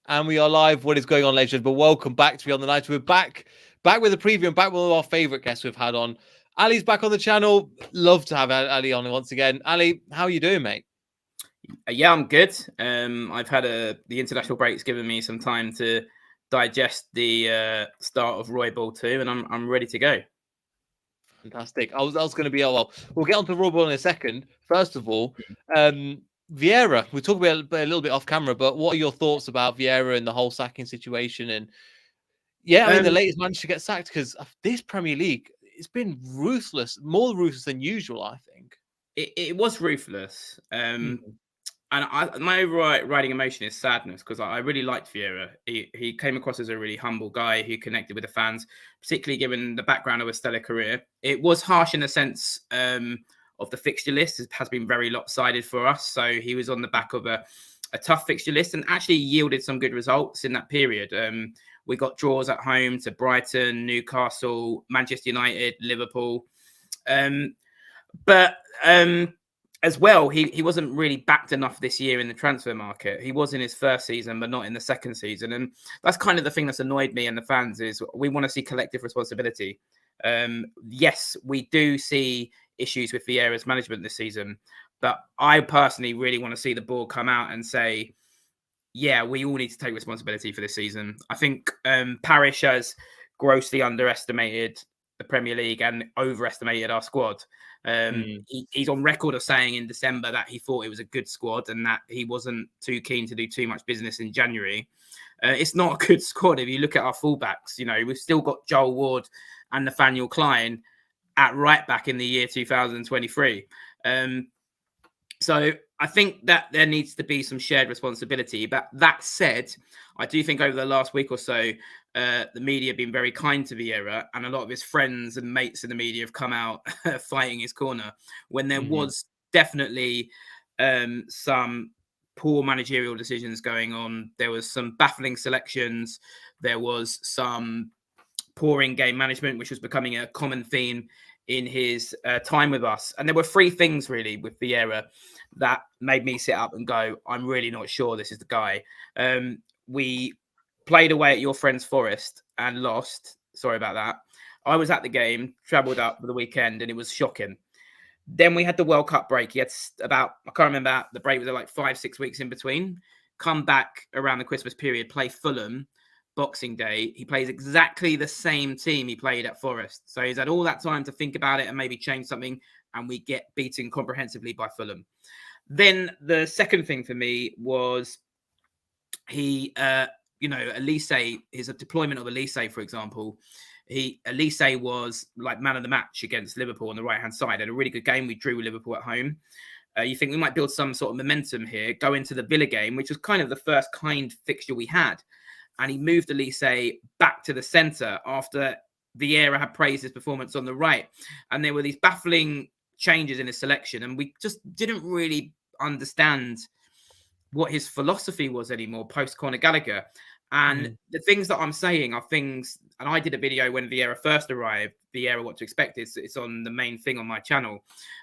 And we are live. What is going on, legend? But welcome back to Beyond the Night. We're back with a preview and back with one of our favorite guests we've had on. Ali's back on the channel. Love to have Ali on once again. Ali, how are you doing, mate? Yeah, I'm good. I've had the international break's given me some time to digest the start of Roy Ball 2, and I'm ready to go. Fantastic. I was going to be, well, we'll get on to Roy Ball in a second. First of all, Vieira, we'll talk about a little bit off camera, but what are your thoughts about Vieira and the whole sacking situation? And yeah, I mean, the latest manager to get sacked, because this Premier League, it's been ruthless, more ruthless than usual, I think. It was ruthless. And my overriding emotion is sadness, because I really liked Vieira. He came across as a really humble guy who connected with the fans, particularly given the background of a stellar career. It was harsh in the sense of the fixture list. It has been very lopsided for us. So he was on the back of a tough fixture list and actually yielded some good results in that period. We got draws at home to Brighton, Newcastle, Manchester United, Liverpool. But as well, he wasn't really backed enough this year in the transfer market. He was in his first season, but not in the second season. And that's kind of the thing that's annoyed me and the fans is we want to see collective responsibility. Yes, we do see issues with Vieira's management this season, but I personally really want to see the board come out and say, yeah, we all need to take responsibility for this season. I think Parish has grossly underestimated the Premier League and overestimated our squad. He's on record of saying in December that he thought it was a good squad and that he wasn't too keen to do too much business in January. It's not a good squad. If you look at our fullbacks, you know, we've still got Joel Ward and Nathaniel Klein at right back in the year 2023. So I think that there needs to be some shared responsibility. But that said, I do think over the last week or so, the media have been very kind to Vieira, and a lot of his friends and mates in the media have come out fighting his corner when there was definitely some poor managerial decisions going on. There was some baffling selections. There was some poor in-game management, which was becoming a common theme in his time with us. And there were three things really with Vieira that made me sit up and go, I'm really not sure this is the guy. We played away at your friend's Forest and lost. Sorry about that. I was at the game, travelled up for the weekend, and it was shocking. Then we had the World Cup break. He had I can't remember, the break was like 5-6 weeks in between. Come back around the Christmas period, play Fulham, Boxing Day. He plays exactly the same team he played at Forest. So he's had all that time to think about it and maybe change something, and we get beaten comprehensively by Fulham. Then the second thing for me was he, Elise, his deployment of Elise, for example. Elise was like man of the match against Liverpool on the right-hand side. Had a really good game. We drew with Liverpool at home. You think we might build some sort of momentum here, go into the Villa game, which was kind of the first kind fixture we had. And he moved Elise back to the centre after Vieira had praised his performance on the right. And there were these baffling changes in his selection. And we just didn't really understand what his philosophy was anymore post-Conor Gallagher. And the things that I'm saying are things, and I did a video when Vieira first arrived, Vieira What to Expect. It's on the main thing on my channel.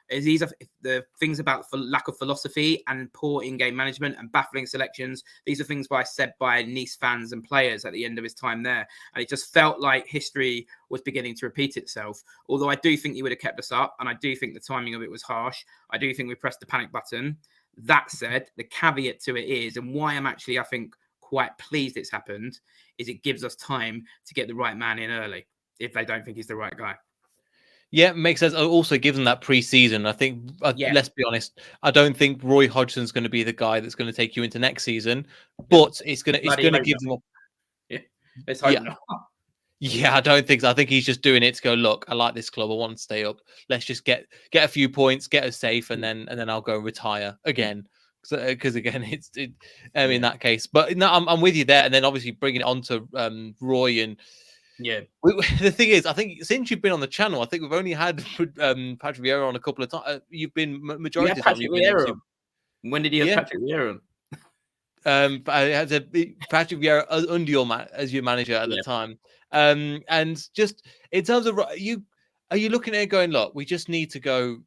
These are the things about lack of philosophy and poor in-game management and baffling selections. These are things said by Nice fans and players at the end of his time there. And it just felt like history was beginning to repeat itself. Although I do think he would have kept us up, and I do think the timing of it was harsh. I do think we pressed the panic button. That said, the caveat to it is, and why I'm actually, I think, quite pleased it's happened, is it gives us time to get the right man in early if they don't think he's the right guy. Yeah, makes sense. Also, given that pre-season, I think, let's be honest, I don't think Roy Hodgson's going to be the guy that's going to take you into next season, but it's going to give them. Let's hope not. Yeah, I don't think so. I think he's just doing it to go, look, I like this club. I want to stay up. Let's just get a few points, get us safe, and then I'll go retire again. Because again, in that case. But no, I'm with you there. And then obviously bringing it on to Roy and the thing is, I think since you've been on the channel, I think we've only had Patrick Vieira on a couple of times. You've been majority of the time. You've been when did you have Patrick Vieira on? I had Patrick Vieira under as your manager at the time. And just in terms of are you looking at it going, look, we just need to go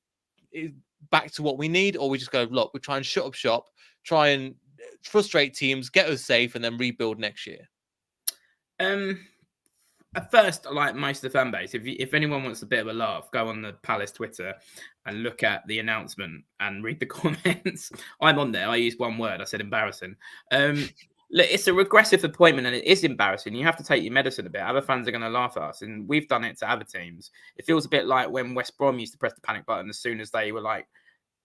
back to what we need, or we just go, look, we try and shut up shop, try and frustrate teams, get us safe, and then rebuild next year? At first, like most of the fan base, if anyone wants a bit of a laugh, go on the Palace Twitter and look at the announcement and read the comments. I'm on there. I used one word. I said embarrassing. Look, it's a regressive appointment and it is embarrassing. You have to take your medicine a bit. Other fans are going to laugh at us, and we've done it to other teams. It feels a bit like when West Brom used to press the panic button as soon as they were like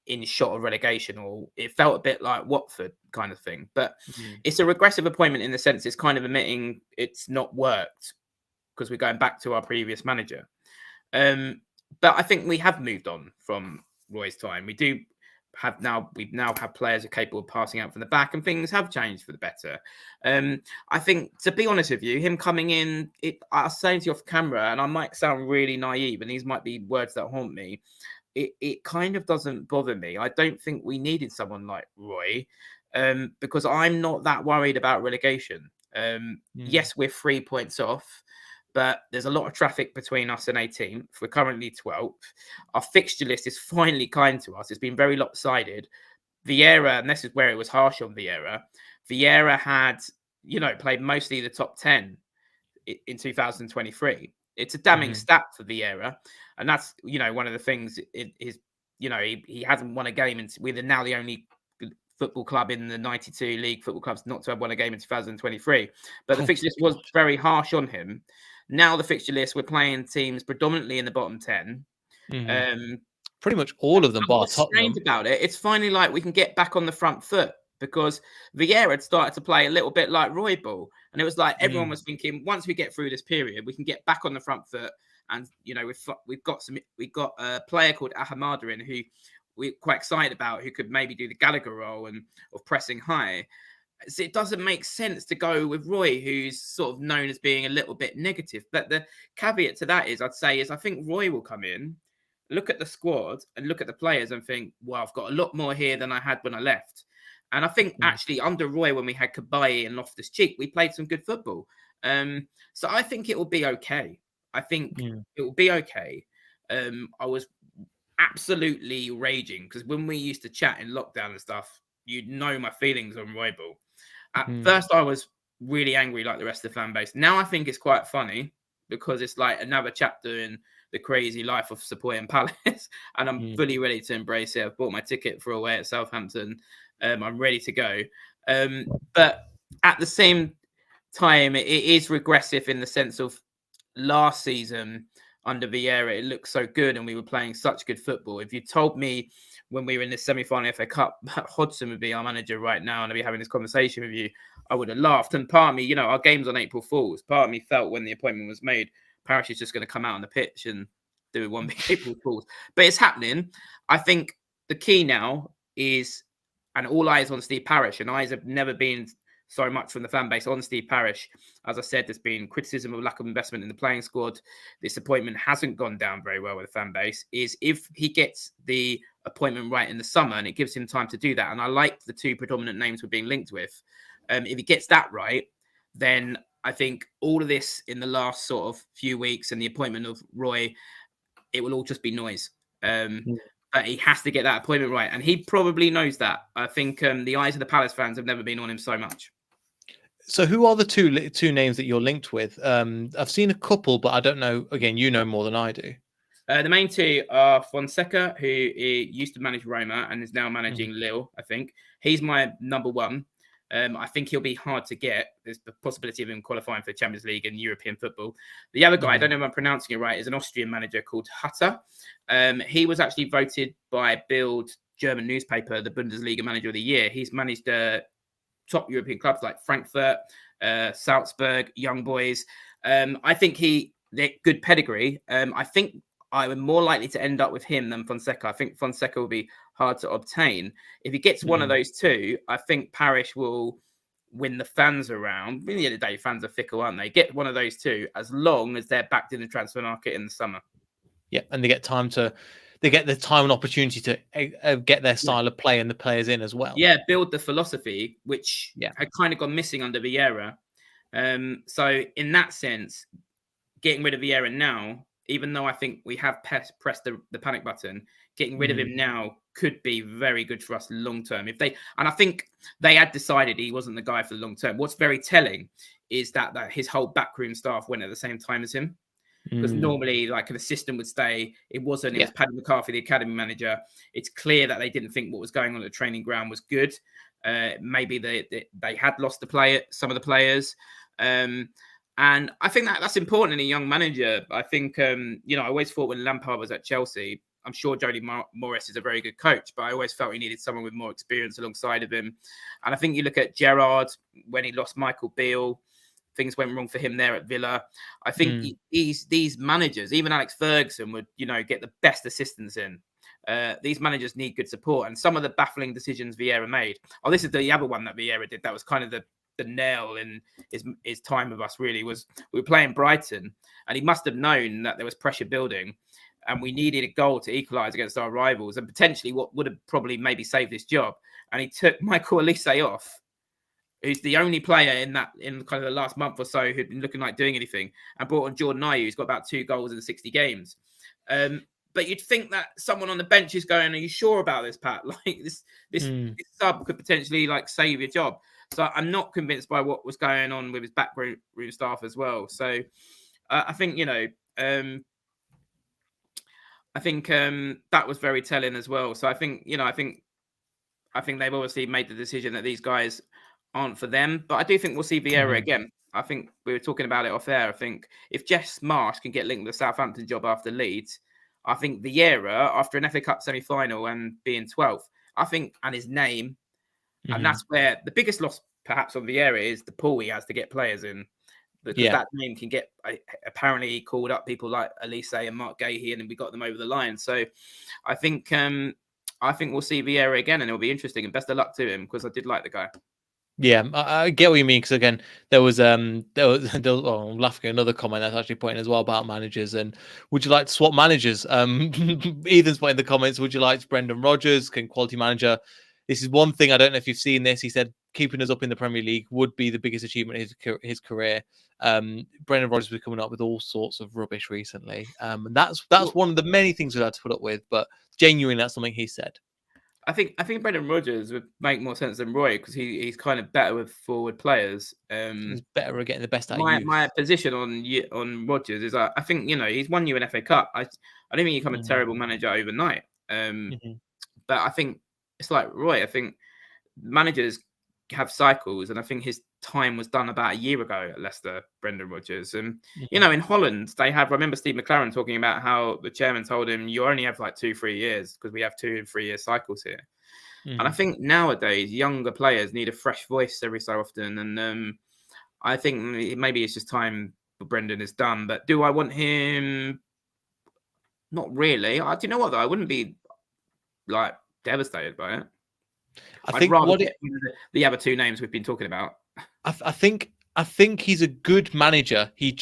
in shot of relegation, or it felt a bit like Watford kind of thing. But it's a regressive appointment in the sense it's kind of admitting it's not worked, because we're going back to our previous manager. But I think we have moved on from Roy's time. We've now have players who are capable of passing out from the back, and things have changed for the better. I think, to be honest with you, him coming in, I was saying to you off camera, and I might sound really naive, and these might be words that haunt me. It kind of doesn't bother me. I don't think we needed someone like Roy, because I'm not that worried about relegation. Yes, we're 3 points off, but there's a lot of traffic between us and 18th. We're currently 12th. Our fixture list is finally kind to us. It's been very lopsided. Vieira, and this is where it was harsh on Vieira. Vieira had, played mostly the top 10 in 2023. It's a damning stat for Vieira. And that's, one of the things is, he hasn't won a game. And we're now the only football club in the 92 league football clubs not to have won a game in 2023. But the fixture list was very harsh on him. Now the fixture list, we're playing teams predominantly in the bottom 10. Pretty much all of them, bar what's Tottenham. strange about it, it's finally like we can get back on the front foot, because Vieira had started to play a little bit like Roy ball. And it was like everyone was thinking, once we get through this period, we can get back on the front foot. And, we've got a player called Ahamadan who we're quite excited about, who could maybe do the Gallagher role and of pressing high. So it doesn't make sense to go with Roy, who's sort of known as being a little bit negative. But the caveat to that is, I think Roy will come in, look at the squad and look at the players and think, well, I've got a lot more here than I had when I left. And I think actually under Roy, when we had Cabaye and Loftus-Cheek, we played some good football. So I think it will be okay. It will be okay. I was absolutely raging, because when we used to chat in lockdown and stuff, you'd know my feelings on Roy ball. At first, I was really angry like the rest of the fan base. Now I think it's quite funny, because it's like another chapter in the crazy life of supporting Palace, and I'm fully ready to embrace it. I've bought my ticket for away at Southampton. I'm ready to go. But at the same time, it is regressive in the sense of last season under Vieira, it looked so good and we were playing such good football. If you told me when we were in the semi-final FA Cup that Hodgson would be our manager right now and I'd be having this conversation with you, I would have laughed. And part of me, our game's on April Fools. Part of me felt when the appointment was made, Parish is just going to come out on the pitch and do one big April Fools. But it's happening. I think the key now is, and all eyes on Steve Parish, and eyes have never been so much from the fan base on Steve Parish. As I said, there's been criticism of lack of investment in the playing squad. This appointment hasn't gone down very well with the fan base. Is if he gets the appointment right in the summer and it gives him time to do that, and I like the two predominant names we're being linked with, if he gets that right, then I think all of this in the last sort of few weeks and the appointment of Roy, it will all just be noise. But he has to get that appointment right, and he probably knows that. I think the eyes of the Palace fans have never been on him so much. So who are the two names that you're linked with? I've seen a couple, but I don't know. Again, you know more than I do. The main two are Fonseca, who used to manage Roma and is now managing Lille, I think. He's my number one. I think he'll be hard to get. There's the possibility of him qualifying for the Champions League and European football. The other guy, I don't know if I'm pronouncing it right, is an Austrian manager called Hutter. He was actually voted by Bild, German newspaper, the Bundesliga Manager of the Year. He's managed top European clubs like Frankfurt, Salzburg, Young Boys. I think they're good pedigree. I think I would more likely to end up with him than Fonseca. I think Fonseca will be hard to obtain. If he gets one of those two, I think Parish will win the fans around. At the end of the day, fans are fickle, aren't they? Get one of those two, as long as they're backed in the transfer market in the summer. Yeah, and they get the time and opportunity to get their style of play and the players in as well. Yeah, build the philosophy, which had kind of gone missing under Vieira. So in that sense, getting rid of Vieira now, even though I think we have pressed the panic button, getting rid of him now could be very good for us long term. And I think they had decided he wasn't the guy for the long term. What's very telling is that his whole backroom staff went at the same time as him. Because normally, like, an assistant would stay. It wasn't. It was Paddy McCarthy, the academy manager. It's clear that they didn't think what was going on at the training ground was good. Maybe they had lost some of the players. And I think that's important in a young manager. I think, I always thought when Lampard was at Chelsea, I'm sure Jody Morris is a very good coach, but I always felt he needed someone with more experience alongside of him. And I think you look at Gerrard, when he lost Michael Beale, things went wrong for him there at Villa. I think these managers, even Alex Ferguson, would get the best assistants in. These managers need good support, and some of the baffling decisions Vieira made. Oh, this is the other one that Vieira did. That was kind of the nail in his time with us. Really, was we were playing Brighton, and he must have known that there was pressure building, and we needed a goal to equalise against our rivals, and potentially what would have probably maybe saved his job. And he took Michael Elise off, who's the only player in kind of the last month or so who'd been looking like doing anything, and brought on Jordan Ayew, who's got about 2 goals in 60 games. But you'd think that someone on the bench is going, "Are you sure about this, Pat? Like this sub could potentially like save your job." So I'm not convinced by what was going on with his backroom staff as well. So I think that was very telling as well. So I think they've obviously made the decision that these guys aren't for them. But I do think we'll see Vieira again. I think we were talking about it off air. I think if Jess Marsh can get linked with the Southampton job after Leeds, I think Vieira, after an FA Cup semi-final and being 12th, I think, and his name, and that's where the biggest loss perhaps on Vieira is the pool he has to get players in. Because that name can get, apparently he called up people like Elise and Mark Gahey, and we got them over the line. So I think we'll see Vieira again, and it'll be interesting, and best of luck to him, because I did like the guy. Yeah, I get what you mean, because again, there was I'm laughing at another comment that's actually pointing as well about managers, and would you like to swap managers? Ethan's put in the comments, would you like Brendan Rodgers? Can quality manager? This is one thing, I don't know if you've seen this. He said keeping us up in the Premier League would be the biggest achievement of his career. Brendan Rodgers was coming up with all sorts of rubbish recently. And that's one of the many things we've had to put up with, but genuinely that's something he said. I think Brendan Rodgers would make more sense than Roy, because he's kind of better with forward players. He's better at getting the best out of you. My position on Rodgers is I think he's won you an FA Cup. I don't think you become a terrible manager overnight. But I think it's like Roy. I think managers have cycles, and I think his time was done about a year ago at Leicester, Brendan Rodgers. And in Holland they have, I remember Steve McLaren talking about how the chairman told him, you only have like 2-3 years, because we have 2 and 3 year cycles here. And I think nowadays younger players need a fresh voice every so often, and I think maybe it's just time for Brendan is done. But do I want him? Not really. Do you know what though? I wouldn't be like devastated by it. I'd rather get the other 2 names we've been talking about. I think he's a good manager. He's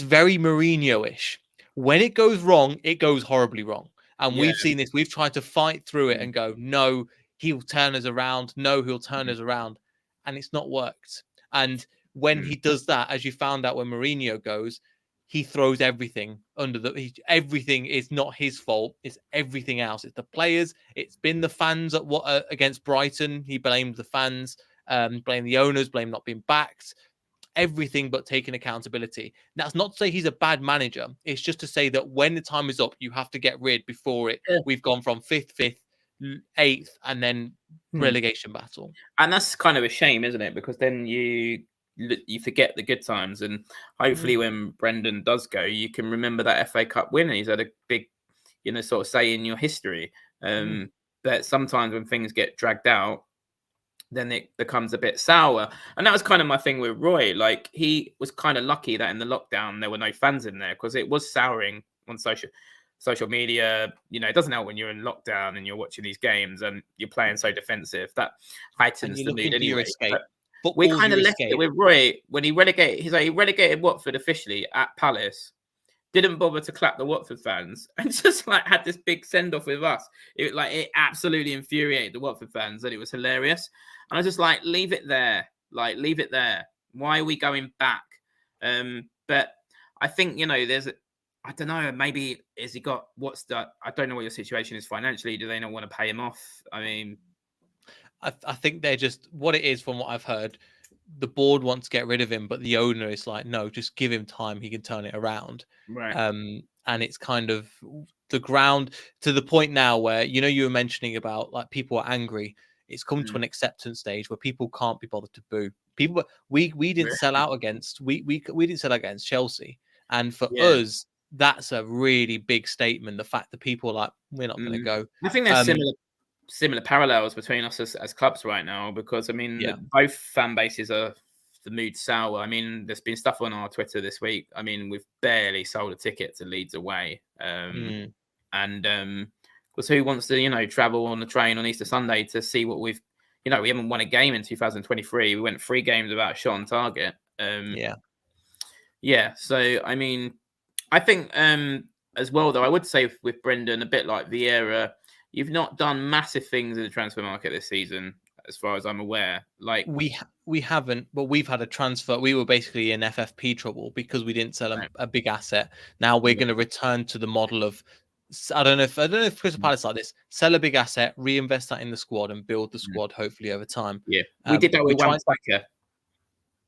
very Mourinho-ish. When it goes wrong, it goes horribly wrong. And we've seen this. We've tried to fight through it and go, no, he'll turn us around. No, he'll turn us around. And it's not worked. And when he does that, as you found out when Mourinho goes, he throws everything everything is not his fault. It's everything else. It's the players. It's been the fans against Brighton. He blamed the fans, blamed the owners, blamed not being backed. Everything but taking accountability. That's not to say he's a bad manager. It's just to say that when the time is up, you have to get rid before it. We've gone from 5th, 8th, and then relegation battle. And that's kind of a shame, isn't it? Because then you forget the good times, and hopefully when Brendan does go, you can remember that FA Cup win. He's had a big, sort of say in your history. But sometimes when things get dragged out, then it becomes a bit sour. And that was kind of my thing with Roy. Like, he was kind of lucky that in the lockdown there were no fans in there, because it was souring on social media. It doesn't help when you're in lockdown and you're watching these games and you're playing so defensive. That heightens the mood anyway. We kind of left it with Roy when he relegated. He relegated Watford officially at Palace. Didn't bother to clap the Watford fans, and just like had this big send off with us. It absolutely infuriated the Watford fans, and it was hilarious. And I was just like, leave it there. Like, leave it there. Why are we going back? But I think I don't know. Maybe has he got I don't know what your situation is financially. Do they not want to pay him off? I mean, I think they're just what it is from what I've heard. The board wants to get rid of him, but the owner is like, no, just give him time. He can turn it around. right. And it's kind of the ground to the point now where, you were mentioning about like people are angry. It's come to an acceptance stage where people can't be bothered to boo. We didn't sell out against we didn't sell out against Chelsea. And for Yeah. us, that's a really big statement. The fact that people are like, we're not going to go. I think there's similar parallels between us as clubs right now, because I mean, both fan bases are the mood sour. I mean, there's been stuff on our Twitter this week. I mean, we've barely sold a ticket to Leeds away, and because who wants to travel on the train on Easter Sunday to see what we haven't won a game in 2023. We went 3 games without a shot on target. So I mean, I think as well though, I would say with Brendan, a bit like Vieira, you've not done massive things in the transfer market this season, as far as I'm aware. Like we haven't, but we've had a transfer. We were basically in FFP trouble because we didn't sell a big asset. Now we're going to return to the model of I don't know if Crystal Palace like this: sell a big asset, reinvest that in the squad, and build the squad hopefully over time. Yeah, we did that with one striker.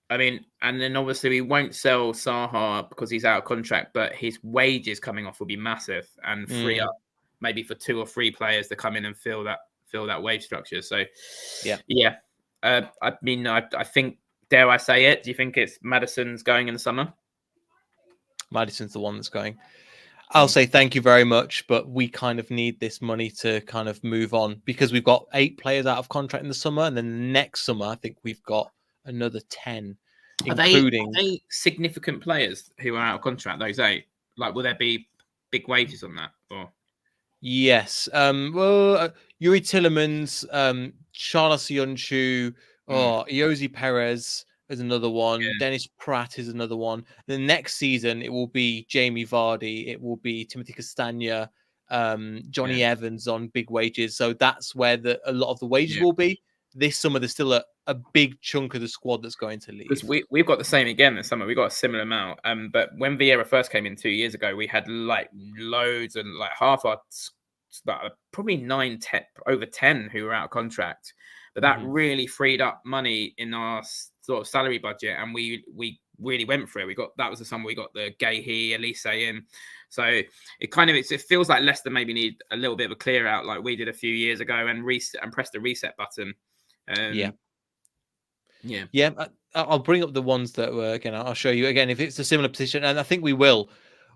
I mean, and then obviously we won't sell Zaha because he's out of contract, but his wages coming off will be massive and free up maybe for 2 or 3 players to come in and fill that wage structure. So yeah. I mean, I think, dare I say it? Do you think it's Maddison's going in the summer? Maddison's the one that's going. I'll say thank you very much, but we kind of need this money to kind of move on because we've got 8 players out of contract in the summer, and then the next summer I think we've got another 10, including are they significant players who are out of contract. Those 8, like, will there be big wages on that? Or yes, Yuri Tillemans, Charles Sionchu, Iosi Perez is another one. Dennis Pratt is another one. The next season, it will be Jamie Vardy. It will be Timothy Castagna, Johnny Evans on big wages. So that's where a lot of the wages will be. This summer, there's still a big chunk of the squad that's going to leave. Because we've got the same again this summer. We got a similar amount. But when Vieira first came in 2 years ago, we had like loads and like half our, probably 9, 10, over 10 who were out of contract. But that really freed up money in our sort of salary budget, and we really went for it. That was the summer we got the Gahey, Elise in. So it feels like Leicester maybe need a little bit of a clear out, like we did a few years ago, and press the reset button. I'll bring up the ones that were again. I'll show you again if it's a similar position, and I think we will.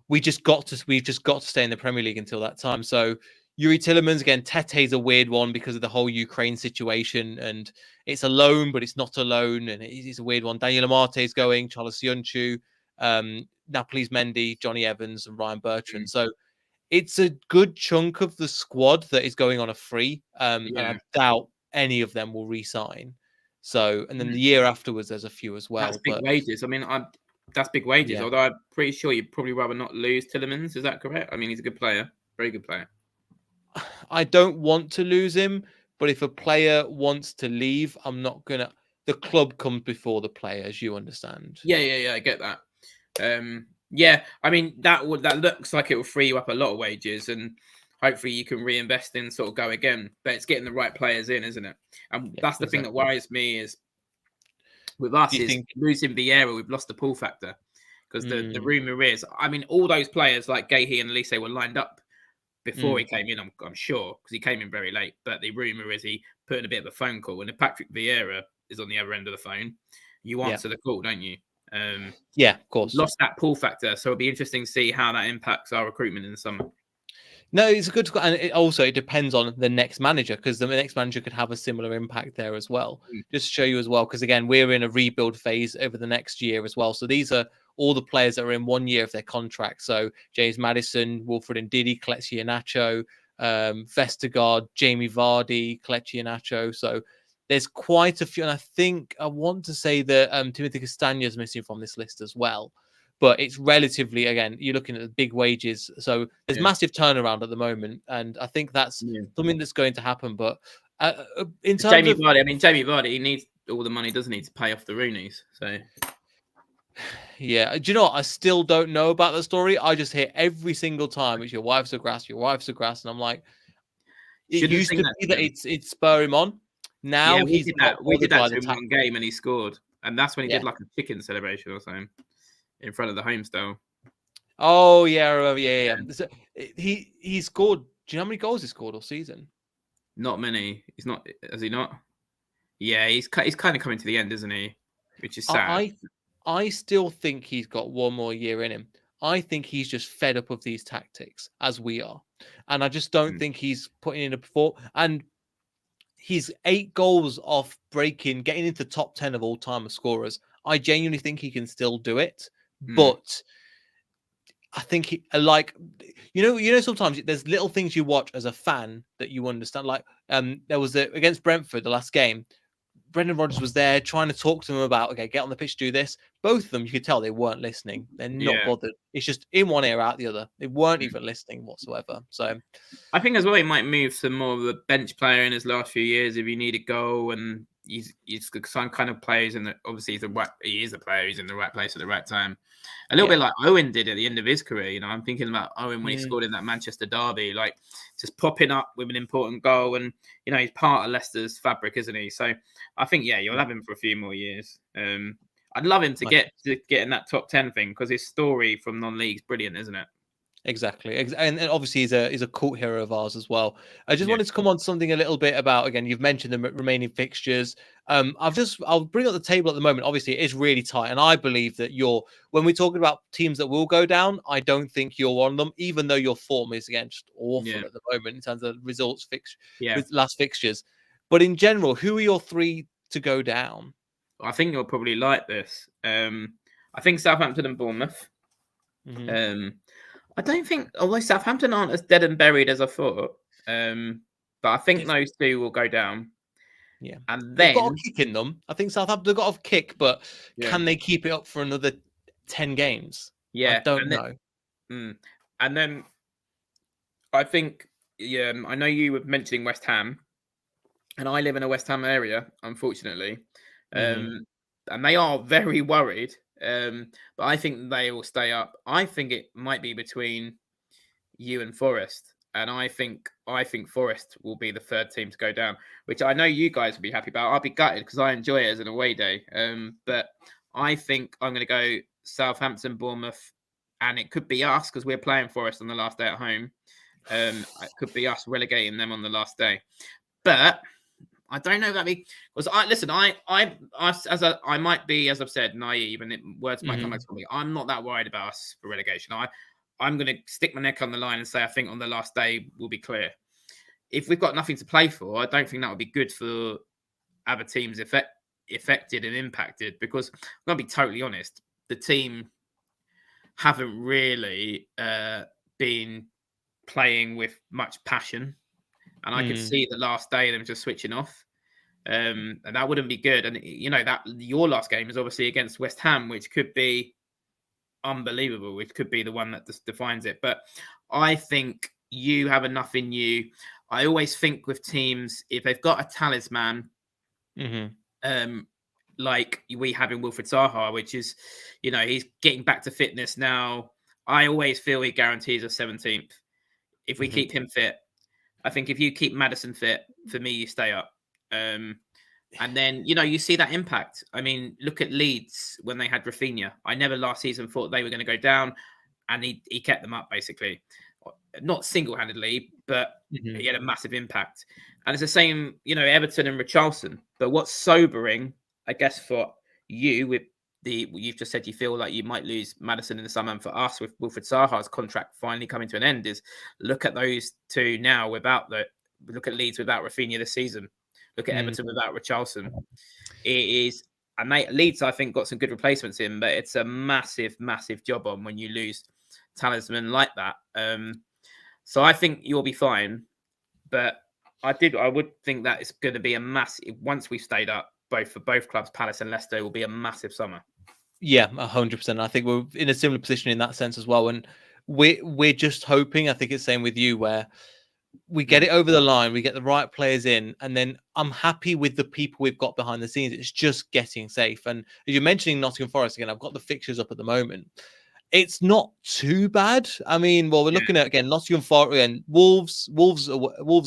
We've just got to stay in the Premier League until that time. So Yuri Tillemans again. Tete's a weird one because of the whole Ukraine situation, and it's a loan, but it's not a loan, and it's a weird one. Daniel Amate is going. Charles Sionchu, Napoli's Mendy, Johnny Evans, and Ryan Bertrand. So it's a good chunk of the squad that is going on a free, and I doubt any of them will re-sign. So, and then the year afterwards, there's a few as well. That's big wages. I mean, that's big wages. Although I'm pretty sure you'd probably rather not lose Tillemans. Is that correct? I mean, he's a good player, very good player. I don't want to lose him, but if a player wants to leave, I'm not gonna. The club comes before the player, as you understand. Yeah, I get that. I mean, that looks like it will free you up a lot of wages, and hopefully you can reinvest in sort of go again. But it's getting the right players in, isn't it? And that's the thing that worries me is with us losing Vieira, we've lost the pull factor, because the rumor is, I mean, all those players like Gahey and Elise were lined up before he came in. I'm sure, because he came in very late. But the rumor is he put in a bit of a phone call, and if Patrick Vieira is on the other end of the phone, you answer the call, don't you? Of course. Lost that pull factor, so it'll be interesting to see how that impacts our recruitment in the summer. No, it's a good, and it depends on the next manager, because the next manager could have a similar impact there as well. Just to show you as well, because again, we're in a rebuild phase over the next year as well. So these are all the players that are in 1 year of their contract. So James Maddison, Wilfred Ndidi, Kelechi Iheanacho, Vestergaard, Jamie Vardy, Kelechi Iheanacho. So there's quite a few, and I think I want to say that Timothy Castagna is missing from this list as well. But it's relatively, again, you're looking at the big wages. So there's massive turnaround at the moment. And I think that's something that's going to happen. But in terms Jamie Vardy, he needs all the money, doesn't he, to pay off the Rooneys? So Yeah, do you know what? I still don't know about the story. I just hear every single time it's your wife's a grass, your wife's a grass, and I'm like, it Shouldn't used sing to that be to that him. it's spur him on. Yeah, Now we he's did not that. We did bothered that by to the him one game, and he scored. And that's when he Yeah. did like a chicken celebration or something in front of the home style. Oh yeah, I remember. Yeah. So, he scored. Do you know how many goals he scored all season? Not many. He's not. Has he not? Yeah, he's kind of coming to the end, isn't he? Which is sad. I still think he's got one more year in him. I think he's just fed up of these tactics as we are, and I just don't think he's putting in a perform. And he's 8 goals off getting into the top 10 of all time of scorers. I genuinely think he can still do it, but I think he like sometimes there's little things you watch as a fan that you understand. Like there was against Brentford the last game. Brendan Rodgers was there trying to talk to them about, okay, get on the pitch, do this. Both of them, you could tell they weren't listening. They're not bothered. It's just in one ear, out the other. They weren't even listening whatsoever. So I think as well he might move some more of a bench player in his last few years if you need a goal, and he's some kind of players, and obviously he is a player. He's in the right place at the right time. A little bit like Owen did at the end of his career. You know, I'm thinking about Owen when he scored in that Manchester derby, like just popping up with an important goal, and you know he's part of Leicester's fabric, isn't he? So I think you'll have him for a few more years. I'd love him to get in that top 10 thing because his story from non-league is brilliant, isn't it? Exactly. And obviously he's a cult hero of ours as well. I just wanted to come on something a little bit about, again, you've mentioned the remaining fixtures. I'll bring up the table at the moment. Obviously it is really tight. And I believe that when we're talking about teams that will go down, I don't think you're one of them, even though your form is, again, just awful at the moment in terms of results with last fixtures. But in general, who are your 3 to go down? I think you'll probably like this. I think Southampton and Bournemouth. I don't think, although Southampton aren't as dead and buried as I thought, but I think those 2 will go down. Yeah, and then they've got a kick in them. I think Southampton got a kick, but can they keep it up for another 10 games? Yeah, I don't know. And then I think, I know you were mentioning West Ham, and I live in a West Ham area, unfortunately, and they are very worried. But I think they will stay up. I think it might be between you and Forest, and I think Forest will be the 3rd team to go down, which I know you guys will be happy about. I'll be gutted because I enjoy it as an away day. But I think I'm going to go Southampton, Bournemouth, and it could be us because we're playing Forest on the last day at home. It could be us relegating them on the last day, but I don't know that because I might be, as I've said, naive, and words might come back to me. I'm not that worried about us for relegation. I'm going to stick my neck on the line and say I think on the last day we'll be clear. If we've got nothing to play for, I don't think that would be good for other teams affected and impacted. Because I'm going to be totally honest, the team haven't really been playing with much passion. And I could see the last day them just switching off. And that wouldn't be good. And, that your last game is obviously against West Ham, which could be unbelievable, which could be the one that just defines it. But I think you have enough in you. I always think with teams, if they've got a talisman, like we have in Wilfried Zaha, which is, he's getting back to fitness now. I always feel he guarantees a 17th. If we keep him fit, I think if you keep Maddison fit, for me, you stay up. And then, you see that impact. I mean, look at Leeds when they had Rafinha. I never last season thought they were going to go down, and he kept them up, basically. Not single-handedly, but he had a massive impact. And it's the same, Everton and Richarlison. But what's sobering, I guess, for you with you've just said you feel like you might lose Maddison in the summer, and for us with Wilfried Zaha's contract finally coming to an end, is look at those 2 now look at Leeds without Rafinha this season. Look at Everton without Richarlison. It is, and Leeds I think got some good replacements in, but it's a massive, massive job on when you lose talisman like that. So I think you'll be fine, but I would think that it's going to be a massive, once we've stayed up, for both clubs, Palace and Leicester, will be a massive summer. Yeah, 100%. I think we're in a similar position in that sense as well. And we're just hoping, I think it's same with you, where we get it over the line, we get the right players in, and then I'm happy with the people we've got behind the scenes. It's just getting safe. And as you're mentioning Nottingham Forest again, I've got the fixtures up at the moment. It's not too bad. I mean, well, we're looking at again Nottingham Forest and Wolves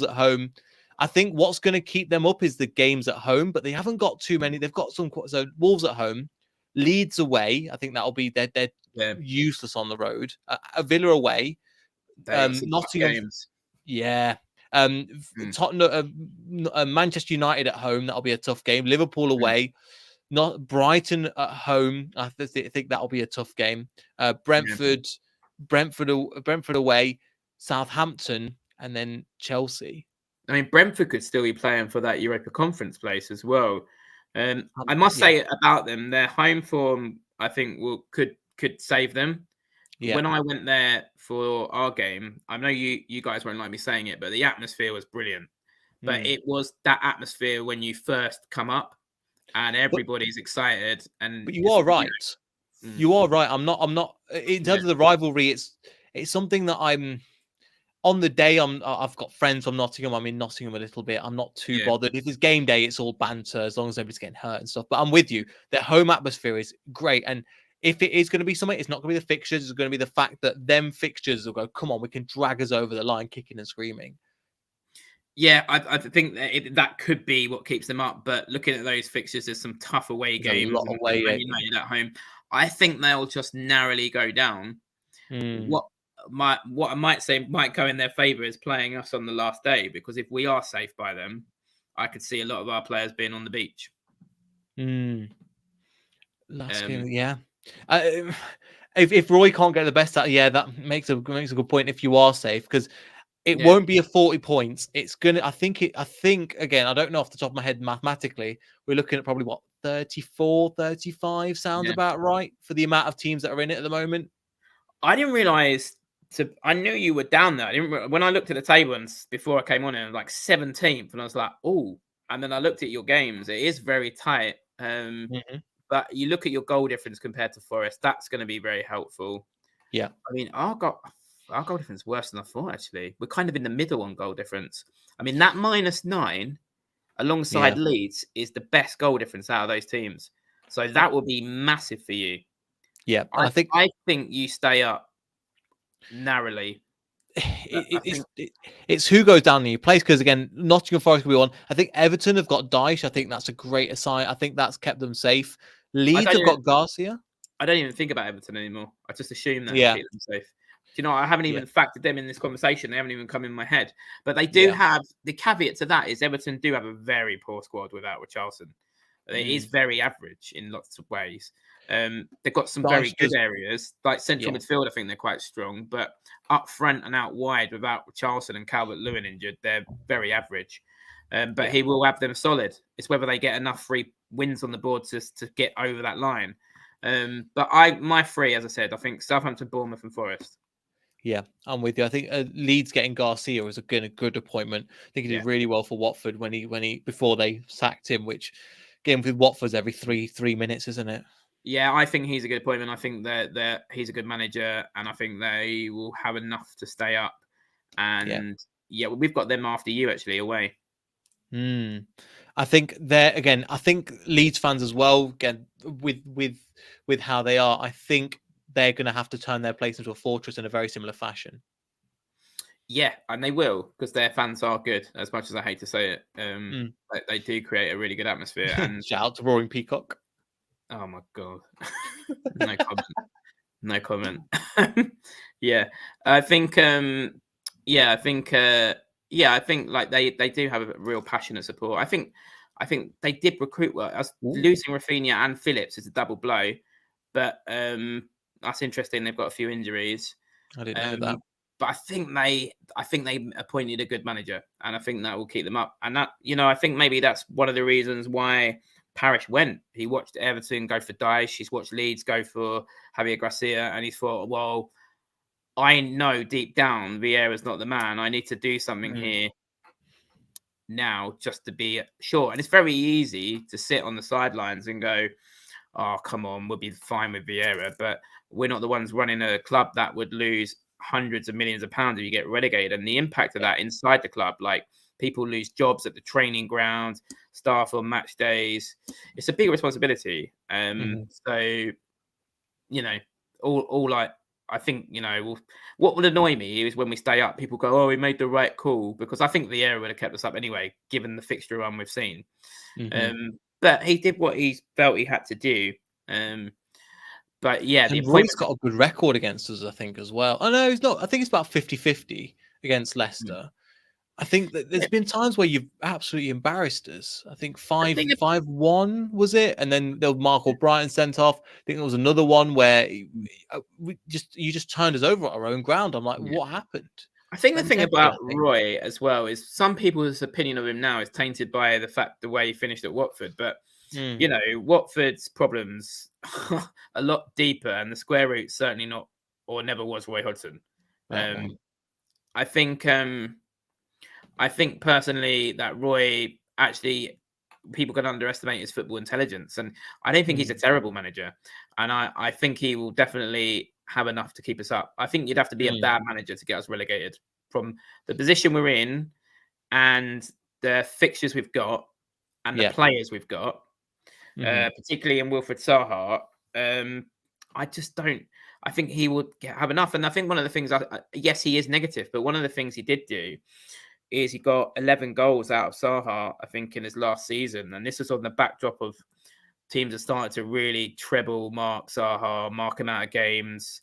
at home. I think what's going to keep them up is the games at home, but they haven't got too many. They've got some. So Wolves at home, Leeds away. I think that'll be they're useless on the road. Villa away. Nottingham. Games. Yeah. Tottenham, Manchester United at home. That'll be a tough game. Liverpool away. Not Brighton at home. I think that'll be a tough game. Brentford away. Southampton, and then Chelsea. I mean, Brentford could still be playing for that Europa Conference place as well. I must say about them, their home form, I think, could save them. Yeah. When I went there for our game, I know you guys won't like me saying it, but the atmosphere was brilliant. But it was that atmosphere when you first come up, and everybody's excited. But you are right. You are right. I'm not. In terms of the rivalry, it's something that I'm. On the day, I've got friends from Nottingham. I'm in Nottingham a little bit. I'm not too bothered. If it's game day, it's all banter as long as everybody's getting hurt and stuff. But I'm with you. Their home atmosphere is great. And if it is going to be something, it's not going to be the fixtures. It's going to be the fact that them fixtures will go, come on, we can drag us over the line, kicking and screaming. Yeah, I think that could be what keeps them up. But looking at those fixtures, there's some tough away games. A lot of away United at home. I think they'll just narrowly go down. What I might say might go in their favour is playing us on the last day, because if we are safe by them, I could see a lot of our players being on the beach. Last game, yeah. If Roy can't get the best out, that makes a good point. If you are safe, because it won't be a 40 points. It's gonna. I think again. I don't know off the top of my head mathematically. We're looking at probably 34, 35 sounds about right for the amount of teams that are in it at the moment. I didn't realize. I knew you were down there. When I looked at the table and before I came on, it was like 17th, and I was like, oh. And then I looked at your games. It is very tight. But you look at your goal difference compared to Forest. That's going to be very helpful. Yeah. I mean, our goal difference is worse than I thought, actually. We're kind of in the middle on goal difference. I mean, that -9 alongside Leeds is the best goal difference out of those teams. So that will be massive for you. Yeah. I think you stay up narrowly. It's who goes down in your place, because again, Nottingham Forest will be on. I think Everton have got Dyche. I think that's a great aside. I think that's kept them safe. Leeds have got Garcia. I don't even think about Everton anymore. I just assume that keep them safe. Do you know, I haven't even factored them in this conversation. They haven't even come in my head. But they do have, the caveat to that is Everton do have a very poor squad without Richarlison. It is very average in lots of ways. They've got some very good areas, like central midfield. I think they're quite strong, but up front and out wide, without Richarlison and Calvert-Lewin injured, they're very average. But he will have them solid. It's whether they get enough free wins on the board to get over that line. But my three, as I said, I think Southampton, Bournemouth, and Forest. Yeah, I'm with you. I think Leeds getting Garcia was a good appointment. I think he did really well for Watford when he before they sacked him, which game with Watford's every three minutes, isn't it? Yeah, I think he's a good appointment. I think that he's a good manager, and I think they will have enough to stay up. And we've got them after you actually away. I think I think Leeds fans as well, again, with how they are, I think they're going to have to turn their place into a fortress in a very similar fashion. Yeah, and they will, because their fans are good, as much as I hate to say it. They do create a really good atmosphere. And shout out to Roaring Peacock. Oh my God. No comment. No comment. I think like they do have a real passionate support. I think they did recruit well. Losing Rafinha and Phillips is a double blow, but that's interesting. They've got a few injuries. I didn't know that. But I think they appointed a good manager, and I think that will keep them up. And that, I think maybe that's one of the reasons why Parish went. He watched Everton go for Dyche. He's watched Leeds go for Javier Garcia, and he thought, well, I know deep down Vieira's not the man. I need to do something here now just to be sure. And it's very easy to sit on the sidelines and go, oh, come on, we'll be fine with Vieira. But we're not the ones running a club that would lose hundreds of millions of pounds if you get relegated, and the impact of that inside the club, like people lose jobs at the training ground, staff on match days. It's a big responsibility. So, you know, all like, I think, you know, what would annoy me is when we stay up, people go, "Oh, we made the right call," because I think the error would have kept us up anyway, given the fixture run we've seen. But he did what he felt he had to do. But yeah, the And Roy's appointment. got a good record against us, I think, as well. Oh, no, he's not. I think it's about 50-50 against Leicester. I think that there's been times where you've absolutely embarrassed us. I think 5-1 was it? And then there was Michael Brighton sent off. I think there was another one where you just turned us over at our own ground. I'm like, what happened? I think the thing about I think. Roy as well is some people's opinion of him now is tainted by the way he finished at Watford. But you know, Watford's problems are a lot deeper, and the square root's certainly not or never was Roy Hodgson. I think personally that Roy, actually, people can underestimate his football intelligence, and I don't think he's a terrible manager. And I think he will definitely have enough to keep us up. I think you'd have to be a bad manager to get us relegated from the position we're in and the fixtures we've got and the players we've got, particularly in Wilfred Zaha. I just don't. I think he would have enough. And I think one of the things, yes, he is negative, but one of the things he did do is he got 11 goals out of Zaha, I think, in his last season. And this is on the backdrop of teams that started to really treble mark Zaha, mark him out of games.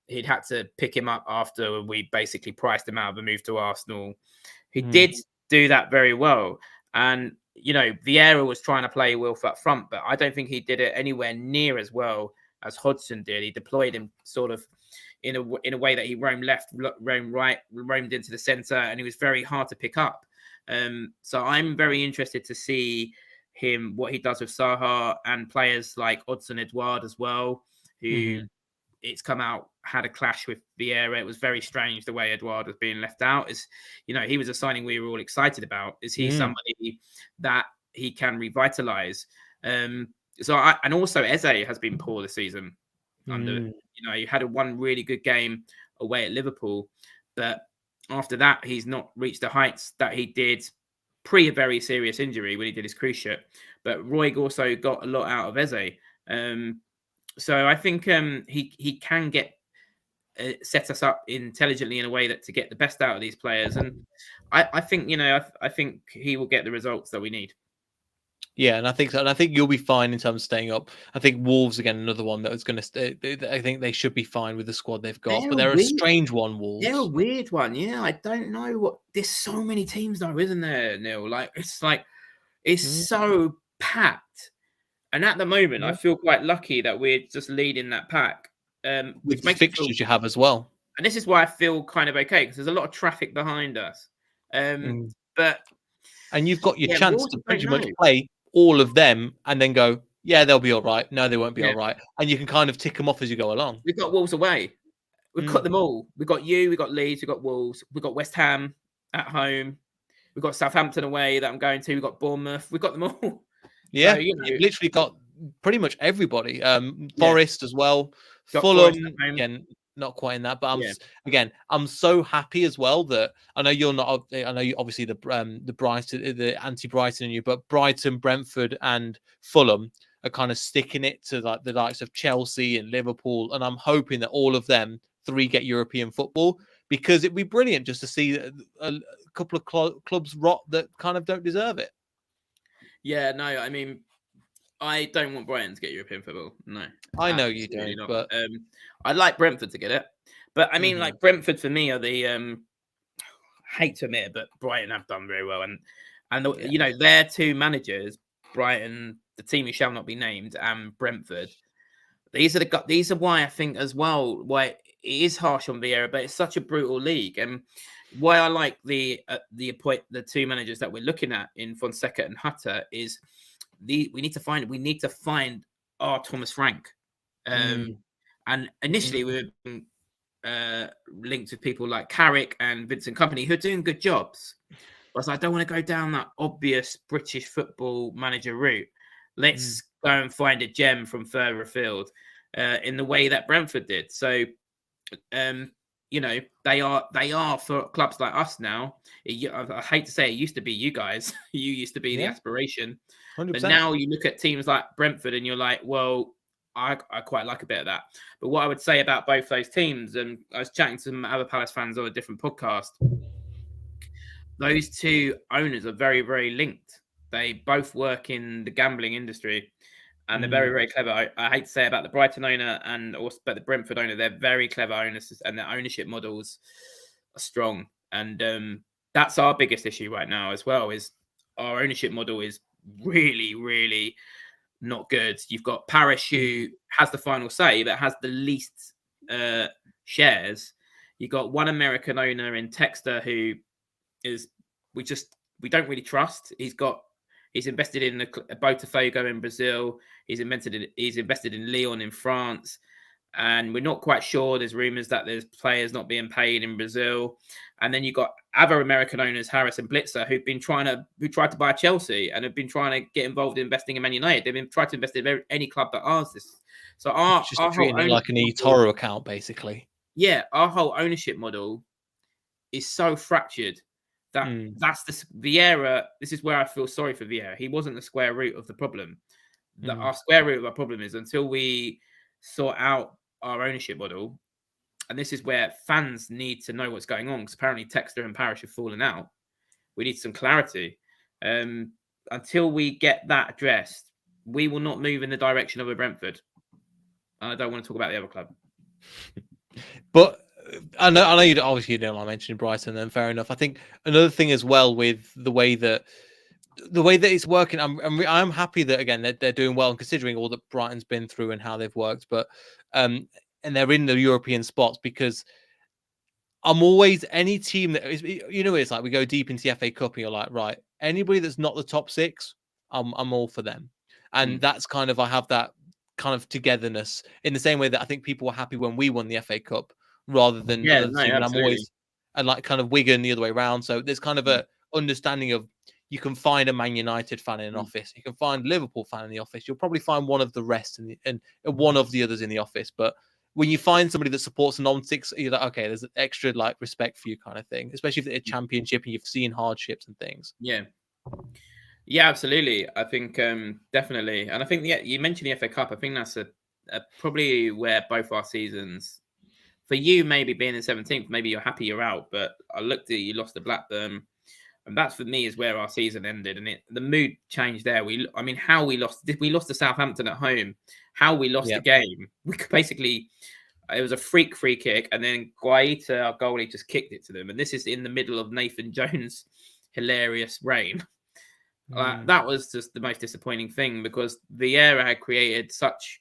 He'd had to pick him up after we basically priced him out of a move to Arsenal. He did do that very well. And, you know, Vieira was trying to play Wilf up front, but I don't think he did it anywhere near as well as Hodgson did. He deployed him sort of in a way that he roamed left, roamed right, roamed into the centre, and he was very hard to pick up. So I'm very interested to see what he does with Zaha and players like Odsonne Edouard as well, who it's come out had a clash with Vieira. It was very strange the way Edouard was being left out. You know, he was a signing we were all excited about. Is he somebody that he can revitalise? And also Eze has been poor this season. You know, he had one really good game away at Liverpool, but after that, he's not reached the heights that he did pre a very serious injury when he did his cruise ship. But Roy also got a lot out of Eze. So I think he can set us up intelligently in a way that to get the best out of these players. And I think, you know, I think he will get the results that we need. Yeah, and I think so. And I think you'll be fine in terms of staying up. I think Wolves, again, another one that was going to stay. I think they should be fine with the squad they've got. But they're a strange one, Wolves. They're a weird one. Yeah, I don't know what. There's so many teams though, isn't there, Neil? It's so packed. And at the moment, I feel quite lucky that we're just leading that pack. With the fixtures you have as well. And this is why I feel kind of okay, because there's a lot of traffic behind us. But and you've got your chance to pretty much play all of them and then go, yeah, they'll be all right. No, they won't be all right. And you can kind of tick them off as you go along. We've got Wolves away. We've got them all. We've got we've got Leeds, we've got Wolves, we've got West Ham at home. We've got Southampton away that I'm going to. We've got Bournemouth. We've got them all. Yeah, so, you know, you've literally got pretty much everybody. Forest as well. Fulham, again, not quite in that, but I'm so happy as well that I know you're not. I know you obviously the Brighton, the anti-Brighton in you, but Brighton, Brentford, and Fulham are kind of sticking it to like the likes of Chelsea and Liverpool, and I'm hoping that all of them three get European football, because it'd be brilliant just to see a couple of clubs rot that kind of don't deserve it. Yeah, no, I mean, I don't want Brighton to get European football. No, I know you don't, but I'd like Brentford to get it. But I mean, like Brentford for me are the hate to admit it, but Brighton have done very well, and you know, their two managers, Brighton, the team who shall not be named, and Brentford. These are why I think as well why it is harsh on Vieira, but it's such a brutal league, and why I like the two managers that we're looking at in Fonseca and Hutter is we need to find our Thomas Frank, and initially we were linked with people like Carrick and Vincent Kompany who are doing good jobs, but I don't want to go down that obvious British football manager route. Let's go and find a gem from further afield in the way that Brentford did. So they are for clubs like us now. I hate to say it used to be you guys. You used to be the aspiration. 100%. But now you look at teams like Brentford and you're like, well, I quite like a bit of that. But what I would say about both those teams, and I was chatting to some other Palace fans on a different podcast, those two owners are very, very linked. They both work in the gambling industry and they're very, very clever. I hate to say about the Brighton owner but the Brentford owner, they're very clever owners and their ownership models are strong. And that's our biggest issue right now as well, is our ownership model is really, really not good. You've got Parish, who has the final say, but has the least shares. You've got one American owner in Texter who is we don't really trust. He's invested in a Botafogo in Brazil. He's invested in Lyon in France. And we're not quite sure. There's rumors that there's players not being paid in Brazil. And then you've got other American owners, Harris and Blitzer, who tried to buy Chelsea and have been trying to get involved in investing in Man United. They've been trying to invest in any club that asks this. So our treating it like an eToro account, basically. Yeah, our whole ownership model is so fractured that that's the Vieira. This is where I feel sorry for Vieira. He wasn't the square root of the problem. Our square root of our problem is until we sort out our ownership model, and this is where fans need to know what's going on, because apparently Texter and Parish have fallen out. We need some clarity. Until we get that addressed, we will not move in the direction of a Brentford. And I don't want to talk about the other club. But I know you obviously don't like mentioning Brighton, and fair enough. I think another thing as well with the way that it's working, I'm happy that again they're doing well, and considering all that Brighton's been through and how they've worked. But and they're in the European spots, because I'm always any team that is, it's like we go deep into the FA Cup and you're like, right, anybody that's not the top six, I'm all for them, and that's kind of I have that kind of togetherness in the same way that I think people were happy when we won the FA Cup rather than other teams. And I'm always and like kind of Wigan the other way around. So there's kind of a understanding of you can find a Man United fan in an office, you can find a Liverpool fan in the office, you'll probably find one of the rest and one of the others in the office. But when you find somebody that supports a non-six, you're like, okay, there's an extra like respect for you kind of thing, especially if it's a championship and you've seen hardships and things. Yeah, absolutely. I think definitely. And I think you mentioned the FA Cup. I think that's a probably where both our seasons, for you maybe being in 17th, maybe you're happy you're out. But I looked at you lost to Blackburn. And that's for me is where our season ended. And the mood changed there. How we lost to Southampton at home, how we lost the game. We could basically, it was a free kick. And then Guaita, our goalie, just kicked it to them. And this is in the middle of Nathan Jones' hilarious reign. That was just the most disappointing thing, because Vieira had created such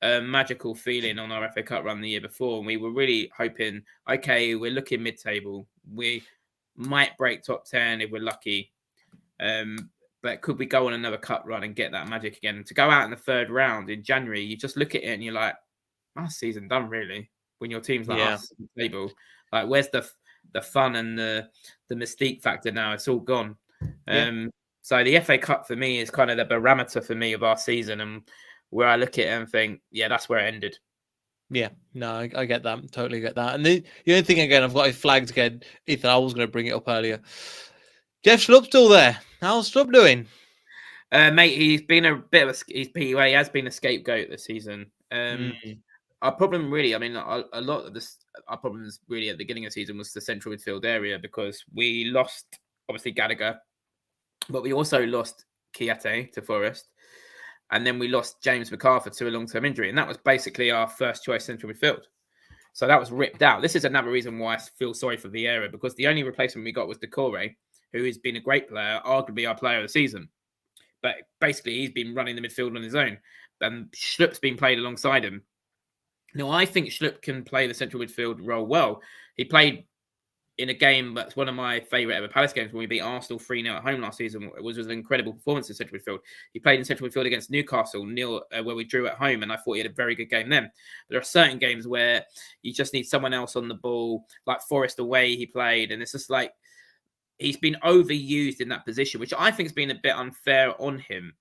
a magical feeling on our FA Cup run the year before. And we were really hoping, okay, we're looking mid-table. We might break top 10 if we're lucky. But could we go on another cup run and get that magic again? And to go out in the third round in January, you just look at it and you're like, that's season done, really. When your team's like us at the table, like where's the fun and the mystique factor now? It's all gone. So the FA Cup for me is kind of the barometer for me of our season, and where I look at it and think, yeah, that's where it ended. Yeah, no, I get that. Totally get that. And the only thing, again, I've got it flagged again, Ethan, I was going to bring it up earlier. Jeff Schlupp's still there. How's Schlupp doing? Mate, he's been a bit of he has been a scapegoat this season. Our problem really, a lot of our problems really at the beginning of the season was the central midfield area, because we lost, obviously, Gallagher, but we also lost Kiate to Forest. And then we lost James MacArthur to a long-term injury. And that was basically our first choice central midfield. So that was ripped out. This is another reason why I feel sorry for Vieira, because the only replacement we got was Decore, who has been a great player, arguably our player of the season. But basically, he's been running the midfield on his own. And Schlupp's been played alongside him. Now, I think Schlupp can play the central midfield role well. He played in a game that's one of my favourite ever Palace games, when we beat Arsenal 3-0 at home last season. It was an incredible performance in central midfield. He played in central midfield against Newcastle, where we drew at home, and I thought he had a very good game then. There are certain games where you just need someone else on the ball, like Forest away he played, and it's just like he's been overused in that position, which I think has been a bit unfair on him,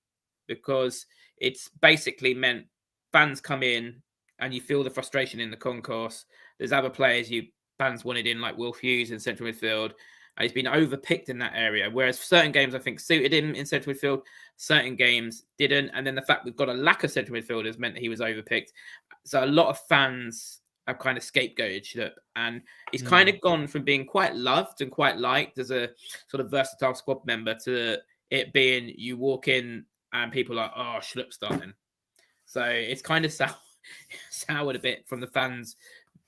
because it's basically meant fans come in and you feel the frustration in the concourse. There's other players you fans wanted in, like Will Hughes in central midfield. He's been overpicked in that area, whereas certain games I think suited him in central midfield, certain games didn't. And then the fact we've got a lack of central midfielders meant that he was overpicked. So a lot of fans have kind of scapegoated Schlupp, and he's kind of gone from being quite loved and quite liked as a sort of versatile squad member to it being you walk in and people are, oh, Schlupp starting. So it's kind of soured a bit from the fans'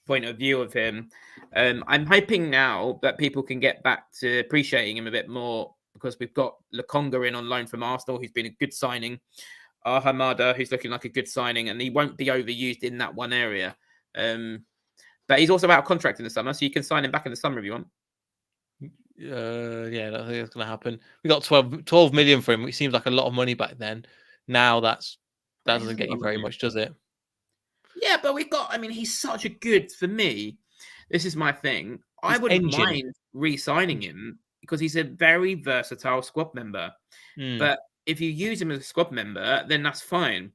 point of view of him. I'm hoping now that people can get back to appreciating him a bit more because we've got Lokonga in on loan from Arsenal, who's been a good signing. Hamada, who's looking like a good signing, and he won't be overused in that one area. But he's also out of contract in the summer, so you can sign him back in the summer if you want. Yeah, I think that's going to happen. We got 12 million for him, which seems like a lot of money back then. Now that doesn't get you very much, does it? Yeah, but he's such a good, for me, this is my thing. I wouldn't mind re-signing him because he's a very versatile squad member. But if you use him as a squad member, then that's fine.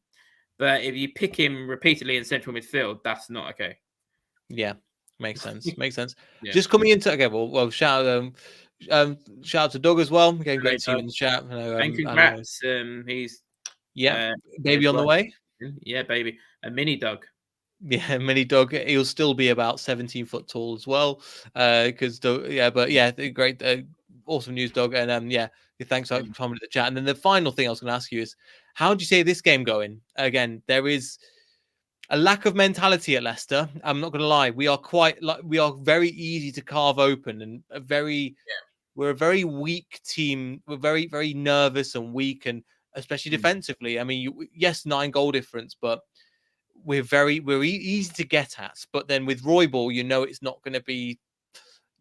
But if you pick him repeatedly in central midfield, that's not okay. Yeah, makes sense. Makes sense. Yeah. Just coming into well, shout out to Doug as well. Again, great to see you in the chat. And congrats. He's baby on the way. Yeah, baby. A mini Doug. Yeah, mini Doug. He'll still be about 17 foot tall as well. Because great, awesome news, Doug. And thanks for coming to the chat. And then the final thing I was going to ask you is, how would you say this game going? Again, there is a lack of mentality at Leicester. I'm not going to lie. We are very easy to carve open and we're a very weak team. We're very, very nervous and weak, and especially defensively. I mean, yes, 9 goal difference, but we're easy to get at. But then with Roybal, it's not going to be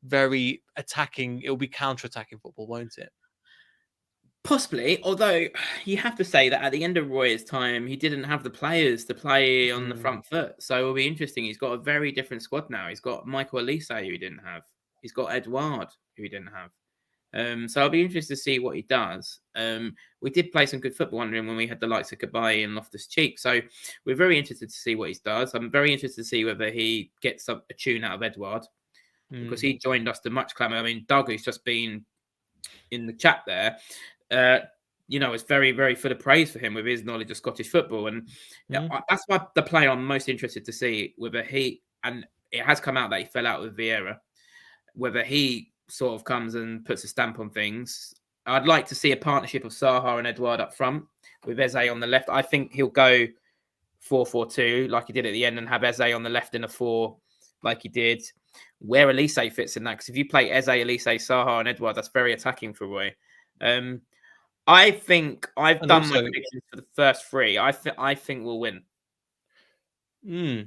very attacking. It'll be counter-attacking football, won't it? Possibly, although you have to say that at the end of Roy's time, he didn't have the players to play on the front foot. So it'll be interesting. He's got a very different squad now. He's got Michael Elise, who he didn't have. He's got Edouard, who he didn't have. So I'll be interested to see what he does. We did play some good football under him when we had the likes of Cabaye and Loftus-Cheek. So we're very interested to see what he does. I'm very interested to see whether he gets a tune out of Edouard because he joined us to much clamour. I mean, Doug, who's just been in the chat there, it's very, very full of praise for him with his knowledge of Scottish football. And that's why the player I'm most interested to see whether and it has come out that he fell out with Vieira, whether he sort of comes and puts a stamp on things. I'd like to see a partnership of Saha and Edouard up front with Eze on the left. I think he'll go 4-4-2 like he did at the end and have Eze on the left in a 4 like he did. Where Elise fits in that, because if you play Eze, Elise, Saha and Edouard, that's very attacking for Roy. I think I've done my predictions for the first 3. I think we'll win. Do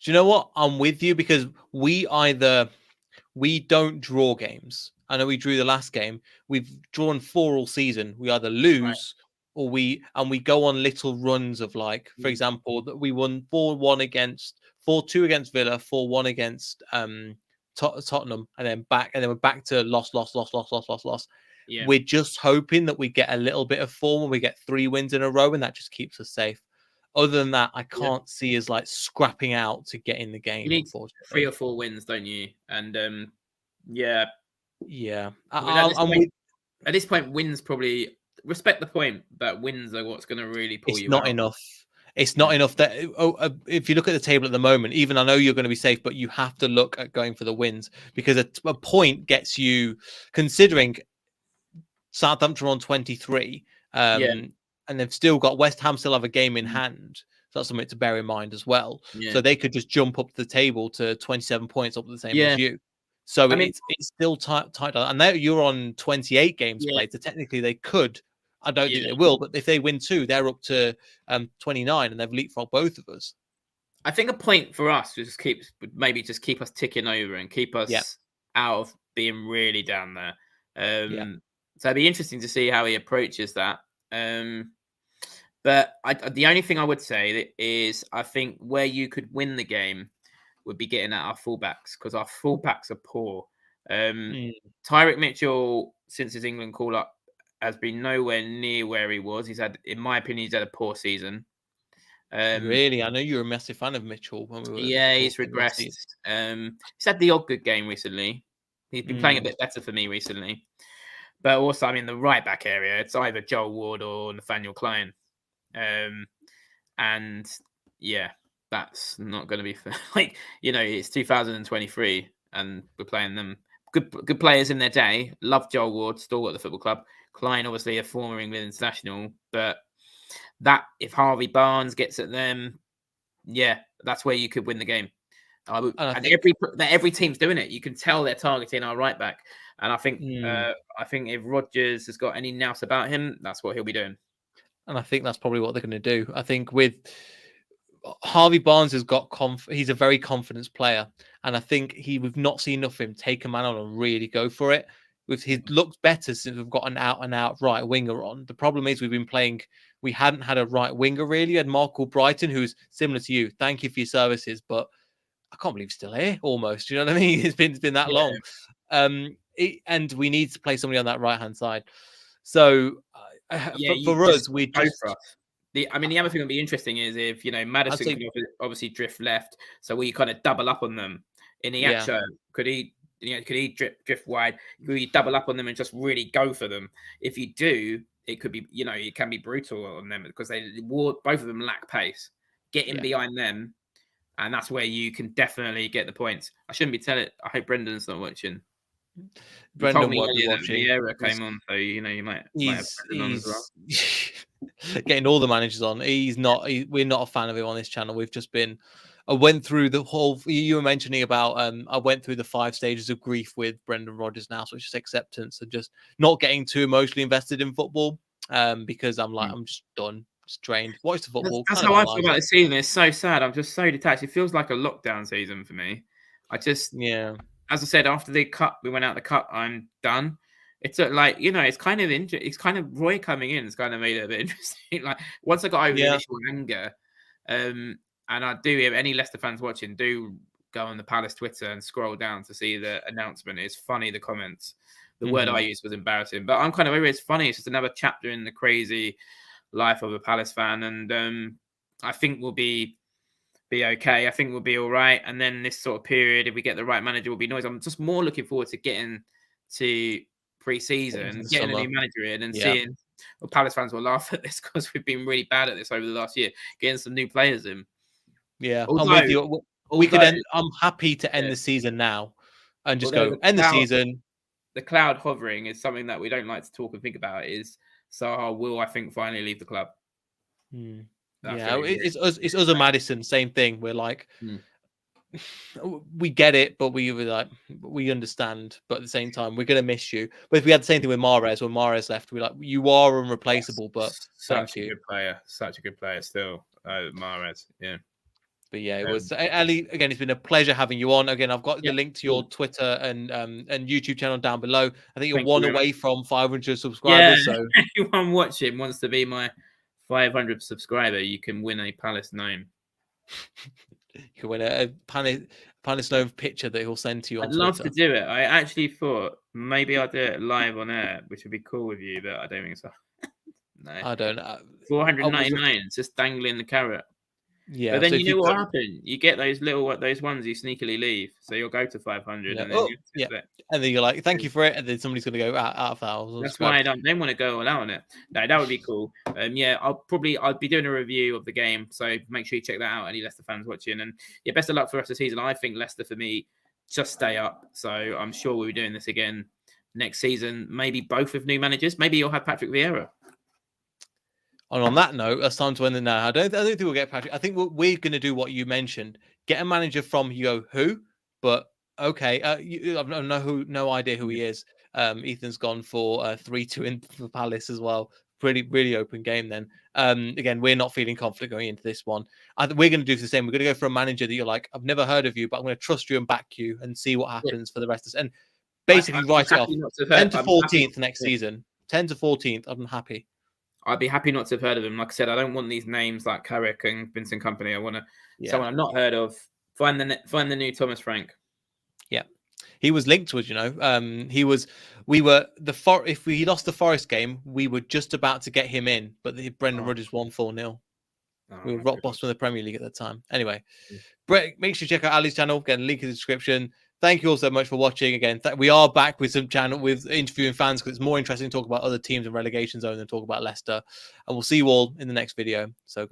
you know what? I'm with you because we don't draw games. I know we drew the last game. We've drawn 4 all season. We either lose or we go on little runs of, like, for example, that we won 4-2 against Villa, 4-1 against Tottenham, and then we're back to loss. Yeah. We're just hoping that we get a little bit of form when we get 3 wins in a row, and that just keeps us safe. Other than that, I can't see us like scrapping out to get in the game. You need 3 or 4 wins, don't you? And yeah. At this point, wins probably respect the point, but wins are what's going to really pull you out. It's not enough. It's not enough that if you look at the table at the moment, even I know you're going to be safe, but you have to look at going for the wins because a point gets you, considering Southampton on 23, and they've still got West Ham still have a game in hand. So that's something to bear in mind as well. Yeah. So they could just jump up the table to 27 points, up the same as you. So it's still tight. And now you're on 28 games played. So technically they could. I don't think they will, but if they win 2, they're up to 29, and they've leapfrogged both of us. I think a point for us would maybe just keep us ticking over and keep us out of being really down there. So it'd be interesting to see how he approaches that. But the only thing I would say is I think where you could win the game would be getting at our fullbacks, because our fullbacks are poor. Tyrick Mitchell, since his England call-up, has been nowhere near where he was. In my opinion, he's had a poor season. Really, I know you're a massive fan of Mitchell when we were Yeah, he's talking last season. regressed. He's had the odd good game recently. He's been playing a bit better for me recently. But also, I mean, the right back area, it's either Joel Ward or Nathaniel Klein. And yeah, that's not going to be fair. Like, it's 2023 and we're playing them. Good players in their day. Love Joel Ward, still at the football club. Klein, obviously, a former England international. But that, if Harvey Barnes gets at them, yeah, that's where you could win the game. And every team's doing it. You can tell they're targeting our right back. And I think if Rodgers has got any nous about him, that's what he'll be doing. And I think that's probably what they're going to do. I think with Harvey Barnes has got he's a very confident player, and I think we've not seen enough of him take a man on and really go for it. He's looked better since we've got an out and out right winger on. The problem is we hadn't had a right winger really. We had Mark Brighton, who's similar to you. Thank you for your services, but I can't believe he's still here almost. You know what I mean? It's been that long. And we need to play somebody on that right hand side. So for us, we just. The other thing that would be interesting is if Maddison can obviously drift left, so we kind of double up on them. In the action, could he drift wide? Could you double up on them and just really go for them? If you do, it could be it can be brutal on them because both of them lack pace. Get in behind them, and that's where you can definitely get the points. I shouldn't be telling. I hope Brendan's not watching. Brendan won't be watching. Vieira came on, so you might have Brendan on as well. Getting all the managers on. We're not a fan of him on this channel. We've just been. I went through the whole. You were mentioning about. I went through the 5 stages of grief with Brendan Rodgers now, so it's just acceptance and just not getting too emotionally invested in football. Because I'm I'm just done. Just drained. Watch the football. That's how I feel about the season. It's so sad. I'm just so detached. It feels like a lockdown season for me. As I said, after the cup, we went out the cup. I'm done. It's it's kind of it's kind of Roy coming in. It's kind of made it a bit interesting. Like once I got over the initial anger, and I do, if any Leicester fans watching, do go on the Palace Twitter and scroll down to see the announcement. It's funny, the comments. The word I used was embarrassing, but I'm kind of over. It's funny. It's just another chapter in the crazy life of a Palace fan, and I think we'll be okay. I think we'll be all right. And then this sort of period, if we get the right manager, will be nice. I'm just more looking forward to getting to pre-season, getting a new manager in, and seeing. Well, Palace fans will laugh at this because we've been really bad at this over the last year, getting some new players in. Yeah, I'm with you. I'm happy to end the season now and just end the season. The cloud hovering is something that we don't like to talk and think about. Is Zaha will, I think, finally leave the club. It's us and Maddison, same thing. We're like, we get it, but we understand. But at the same time, we're gonna miss you. But if we had the same thing with Mahrez, when Mahrez left, we're like, you are unreplaceable. But such a good player still, Mahrez. Yeah. But yeah, it was Ali. Again, it's been a pleasure having you on. Again, I've got the link to your Twitter and YouTube channel down below. I think you're one away from 500 subscribers. Yeah. So anyone watching wants to be my 500 subscriber, you can win a Palace gnome. You can win a Palace gnome picture that he'll send to you on I'd love to do it. I actually thought maybe I'll do it live on air, which would be cool with you, but I don't think so. No, I don't know. 499, just dangling the carrot. Yeah, but then you know what happened? You get those ones you sneakily leave, so you'll go to 500, and then and then you're like, thank you for it, and then somebody's going to go out of that. That's why I don't want to go all out on it. No, that would be cool. I'll be doing a review of the game, so make sure you check that out. Any Leicester fans watching, and best of luck for the rest of the season. I think Leicester, for me, just stay up. So I'm sure we'll be doing this again next season. Maybe both with new managers. Maybe you'll have Patrick Vieira. And on that note, that's time to end the now. I don't think we'll get Patrick. I think we're going to do what you mentioned: get a manager from who, but okay. I've no idea who he is. Ethan's gone for 3-2 in for Palace as well. Really open game then. Again, we're not feeling confident going into this one. I think we're going to do the same. We're going to go for a manager that you're like, I've never heard of you, but I'm going to trust you and back you and see what happens for the rest of this. And basically write it off. 10 to 14th next season. 10 to 14th. I'm happy. I'd be happy not to have heard of him. Like I said, I don't want these names like Carrick and Vincent Kompany. I want someone I've not heard of. Find the new Thomas Frank. Yeah, he was linked to us. If we lost the Forest game, we were just about to get him in, but Brendan Rodgers won 4-0. We were rock bottom of the Premier League at the time. Anyway, Brett, make sure you check out Ali's channel. Again, link in the description. Thank you all so much for watching. Again, we are back with some channel with interviewing fans because it's more interesting to talk about other teams and relegation zone than talk about Leicester. And we'll see you all in the next video. So